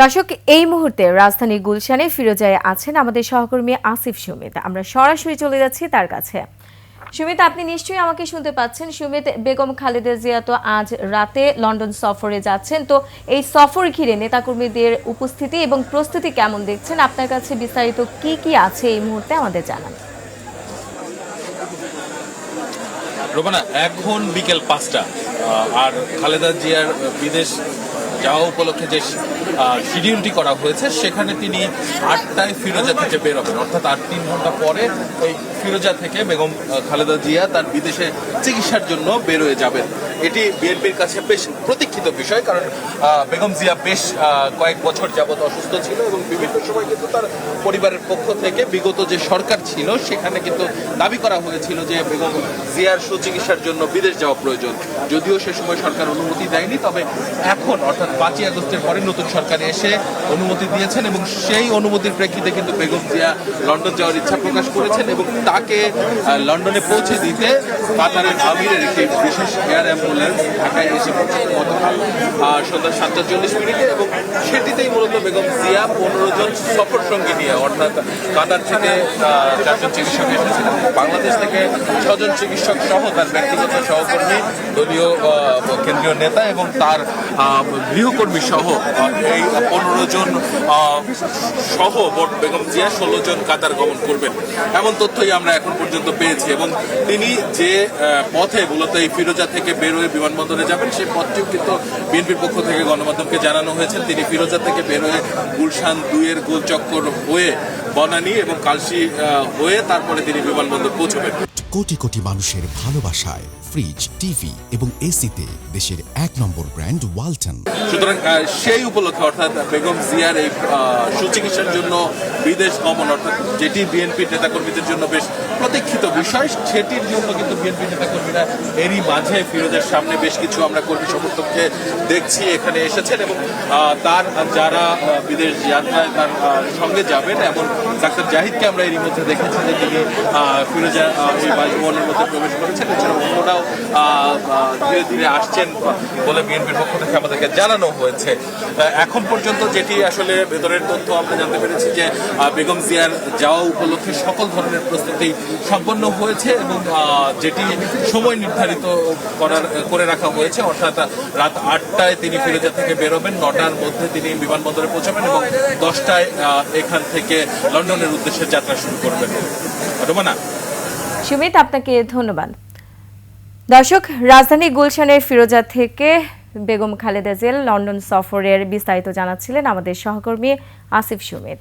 দর্শক, এই মুহূর্তে রাজধানী গুলশানে ফিরোজায় আছেন আমাদের সহকর্মী আসিফ সুমিত। আমরা সরাসরি চলে যাচ্ছি তার কাছে। সুমিত, আপনি নিশ্চয়ই আমাকে শুনতে পাচ্ছেন। সুমিত, বেগম খালেদা জিয়া তো আজ রাতে লন্ডন সফরে যাচ্ছেন, তো এই সফর ঘিরে নেতাকর্মীদের উপস্থিতি এবং প্রস্তুতি কেমন দেখছেন? আপনার কাছে বিস্তারিত কি কি আছে এই মুহূর্তে আমাদের জানান। রোমানা, এখন বিকেল 5টা আর খালেদা জিয়ার বিদেশ যাওয়া উপলক্ষে যে শিডিউলটি করা হয়েছে সেখানে তিনি 8টায় ফিরোজা থেকে বের হবেন, অর্থাৎ 3 ঘন্টা পরে এই ফিরোজা থেকে বেগম খালেদা জিয়া তার বিদেশে চিকিৎসার জন্য বের হয়ে যাবেন। এটি বিএনপির কাছে বেশ প্রতীক্ষিত বিষয়, কারণ বেগম জিয়া বেশ কয়েক বছর যাবৎ অসুস্থ ছিল এবং বিভিন্ন সময় কিন্তু তার পরিবারের পক্ষ থেকে বিগত যে সরকার ছিল সেখানে কিন্তু দাবি করা হয়েছিল যে বেগম জিয়ার সুচিকিৎসার জন্য বিদেশ যাওয়া প্রয়োজন। যদিও সে সময় সরকার অনুমতি দেয়নি, তবে এখন অর্থাৎ 5ই আগস্টের পরে নতুন সরকার এসে অনুমতি দিয়েছেন এবং সেই অনুমতির প্রেক্ষিতে কিন্তু বেগম জিয়া লন্ডন যাওয়ার ইচ্ছা প্রকাশ করেছেন এবং তাকে লন্ডনে পৌঁছে দিতে কাতারের আমিরের একটি বিশেষ এয়ার অ্যাম্বুলেন্স ঢাকায় এসে পৌঁছানো গতকাল সন্ধ্যা 7:40 এবং সেটিতেই মূলত বেগম জিয়া 15 জন সফর সঙ্গী নিয়ে, অর্থাৎ কাতার থেকে 4 জন চিকিৎসক এসেছিলেন, বাংলাদেশ থেকে 6 জন চিকিৎসক সহ তার ব্যক্তিগত সহকর্মী, দলীয় কেন্দ্রীয় নেতা এবং তার গৃহকর্মী সহ এই 15 জন সহ বেগম জিয়া 16 জন কাতার গমন করবেন, এমন তথ্যই আমরা এখন পর্যন্ত পেয়েছি। এবং তিনি যে পথে মূলত এই ফিরোজা থেকে বের হয়ে বিমানবন্দরে যাবেন সেই পথটিও কিন্তু বিএনপির পক্ষ থেকে গণমাধ্যমকে জানানো হয়েছে। তিনি ফিরোজা থেকে বের হয়ে গুলশান 2-এর গোলচক্কর হয়ে বনানী এবং কালশি হয়ে তারপরে তিনি বিমানবন্দর পৌঁছবেন। কোটি কোটি মানুষের ভালোবাসায় ফ্রিজ, টিভি এবং এসিতে দেশের 1 নম্বর ব্র্যান্ড ওয়ালটন। সুতরাং সেই উপলক্ষে অর্থাৎ বেগম জিয়ার এই সুচিকিৎসার জন্য বিদেশ গমন, অর্থাৎ যেটি বিএনপির নেতাকর্মীদের জন্য বেশ প্রতীক্ষিত বিষয়, সেটির জন্য কিন্তু বিএনপি নেতাকর্মীরা এরই মাঝে ফিরোজের সামনে বেশ কিছু আমরা কর্মী সমর্থককে দেখছি এখানে এসেছেন এবং তার যারা বিদেশ যাত্রায় তার সঙ্গে যাবেন এমন ডাক্তার জাহিদকে আমরা এরই মধ্যে দেখেছি যে তিনি ফিরোজা এই বাসভবনের মধ্যে প্রবেশ করেছেন। এছাড়া অন্যরাও ধীরে ধীরে আসছেন বলে বিএনপির পক্ষ থেকে আমাদেরকে জানানো হয়েছে। এখন পর্যন্ত যেটি আসলে ভেতরের তথ্য আমরা জানতে পেরেছি যে বেগম জিয়ার যাওয়া উপলক্ষে সকল ধরনের প্রস্তুতি সম্পন্ন হয়েছে এবং যেটি সময় নির্ধারিত করে রাখা হয়েছে, অর্থাৎ রাত 8টায় তিনি ফিরোজা থেকে বেরোবেন, 9টার মধ্যে তিনি বিমানবন্দরে পৌঁছাবেন এবং 10টায় এখান থেকে লন্ডনের উদ্দেশ্যে যাত্রা শুরু করবেন। রোমানা। সুমিত, আপনাকে ধন্যবাদ। দর্শক, রাজধানী গুলশানের ফিরোজা থেকে বেগম খালেদা জিয়া লন্ডন সফরের বিস্তারিত জানাচ্ছিলেন আমাদের সহকর্মী আসিফ সুমিত।